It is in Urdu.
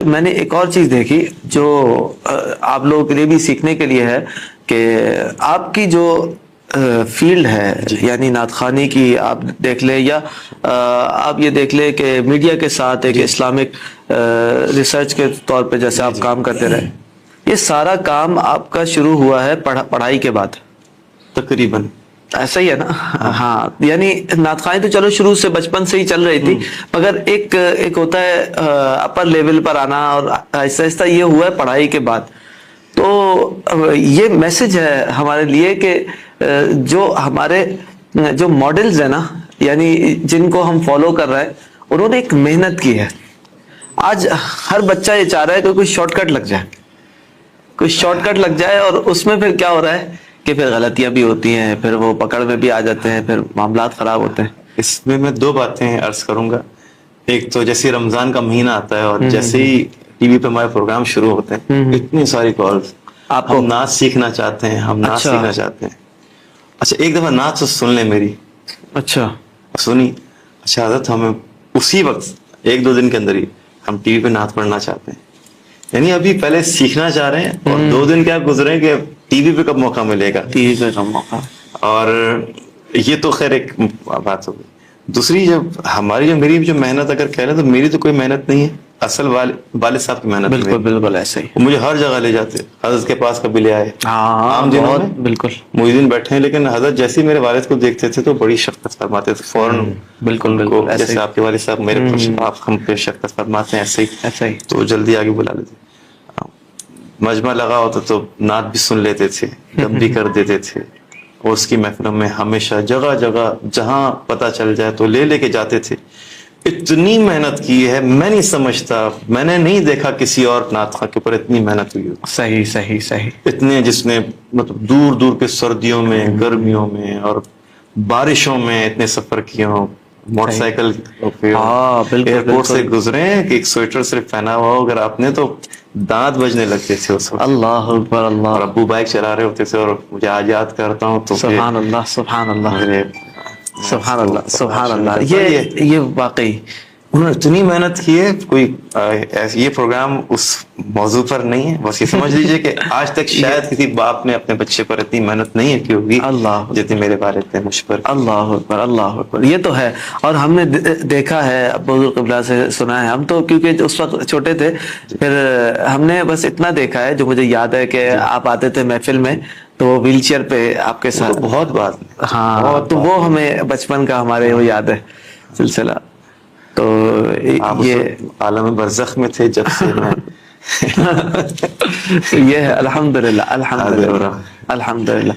میں نے ایک اور چیز دیکھی جو آپ لوگوں کے لیے بھی سیکھنے کے لیے ہے کہ آپ کی جو فیلڈ ہے یعنی نعت خوانی کی آپ دیکھ لیں یا آپ یہ دیکھ لیں کہ میڈیا کے ساتھ ایک اسلامک ریسرچ کے طور پہ جیسے آپ کام کرتے رہے، یہ سارا کام آپ کا شروع ہوا ہے پڑھائی کے بعد تقریباً ایسا ہی ہے نا؟ ہاں، یعنی نعت خوانی تو چلو شروع سے بچپن سے ہی چل رہی تھی، مگر ایک ہوتا ہے اپر لیول پر آنا، اور آہستہ آہستہ یہ ہوا ہے پڑھائی کے بعد۔ تو یہ میسج ہے ہمارے لیے کہ جو ہمارے جو ماڈلز ہیں نا، یعنی جن کو ہم فالو کر رہے ہیں، انہوں نے ایک محنت کی ہے۔ آج ہر بچہ یہ چاہ رہا ہے کہ کوئی شارٹ کٹ لگ جائے، کوئی شارٹ کٹ لگ جائے، اور اس میں پھر کیا ہو رہا ہے کہ پھر غلطیاں بھی ہوتی ہیں، پھر وہ پکڑ میں بھی آ جاتے ہیں، پھر معاملات خراب ہوتے ہیں۔ اس میں دو باتیں عرض کروں گا۔ ایک تو جیسے رمضان کا مہینہ آتا ہے اور جیسے ہی ٹی وی پہ ہمارے پروگرام شروع ہوتے ہیں، اتنی ساری کالز، ہم نعت سیکھنا چاہتے ہیں، ہم نعت سیکھنا چاہتے ہیں۔ اچھا ایک دفعہ نعت تو سن لیں میری۔ اچھا سنی؟ اچھا حضرت ہمیں اسی وقت 1-2 دن کے اندر ہی ہم ٹی وی پہ نعت پڑھنا چاہتے ہیں، یعنی ابھی پہلے سیکھنا چاہ رہے ہیں، اور 2 دن کیا گزرے کہ ٹی وی پہ کب موقع ملے گا، ٹی وی پہ کب موقع۔ اور یہ تو خیر ایک بات ہوگی۔ دوسری جب ہماری جو میری جو محنت اگر کہہ لیں تو میری تو کوئی محنت نہیں ہے، اصل والد صاحب کی محنت ہے۔ بالکل بالکل ایسے ہی، وہ مجھے ہر جگہ لے جاتے، حضرت کے پاس کبھی لے آئے، ہاں عام دنوں میں بالکل محی الدین بیٹھے ہیں، لیکن حضرت جیسے ہی میرے والد کو دیکھتے تھے تو بڑی شفقت فرماتے تھے، فوراً بالکل ان کو، بالکل جیسے آپ کے والد صاحب میرے پر آپ ہم پہ شفقت فرماتے ہیں ایسے ہی تو جلدی آگے بلا لیتے۔ مجمع لگا ہوتا تو نعت بھی سن لیتے تھے، دم بھی کر دیتے تھے، اور اس کی محفلوں میں ہمیشہ جگہ جگہ جہاں پتہ چل جائے تو لے کے جاتے تھے۔ اتنی محنت کی ہے، میں نہیں سمجھتا، میں نے نہیں دیکھا کسی اور نعت خواں کے اوپر اتنی محنت ہوئی ہو۔ صحیح صحیح صحیح، اتنے جس نے مطلب دور دور کے سردیوں میں، گرمیوں میں اور بارشوں میں اتنے سفر کیے ہوں، موٹر سائیکل ایئرپورٹ سے گزرے ہیں کہ ایک سویٹر صرف پہنا ہوا ہو، اگر آپ نے تو دانت بجنے لگتے تھے اس وقت۔ اللہ اکبر اللہ، اور ابو بائک چلا رہے ہوتے تھے، اور مجھے آج یاد کرتا ہوں تو سبحان اللہ سبحان اللہ سبحان اللہ سبحان اللہ، یہ واقعی انہوں نے اتنی محنت کی ہے۔ کوئی یہ پروگرام اس موضوع پر نہیں ہے، بس یہ سمجھ لیجئے کہ آج تک شاید کسی باپ نے اپنے بچے پر اتنی محنت نہیں کی ہوگی جتنی میرے والد نے مجھ پر۔ اللہ اکبر اللہ اکبر، یہ تو ہے۔ اور ہم نے دیکھا ہے، ابو قبلہ سے سنا ہے، ہم تو کیونکہ اس وقت چھوٹے تھے، پھر ہم نے بس اتنا دیکھا ہے، جو مجھے یاد ہے کہ آپ آتے تھے محفل میں تو وہ ویل چیئر پہ آپ کے ساتھ، بہت بات، ہاں، تو وہ ہمیں بچپن کا ہمارے وہ یاد ہے سلسلہ۔ تو یہ عالم برزخ میں تھے جب سے میں یہ ہے، الحمدللہ الحمدللہ الحمدللہ۔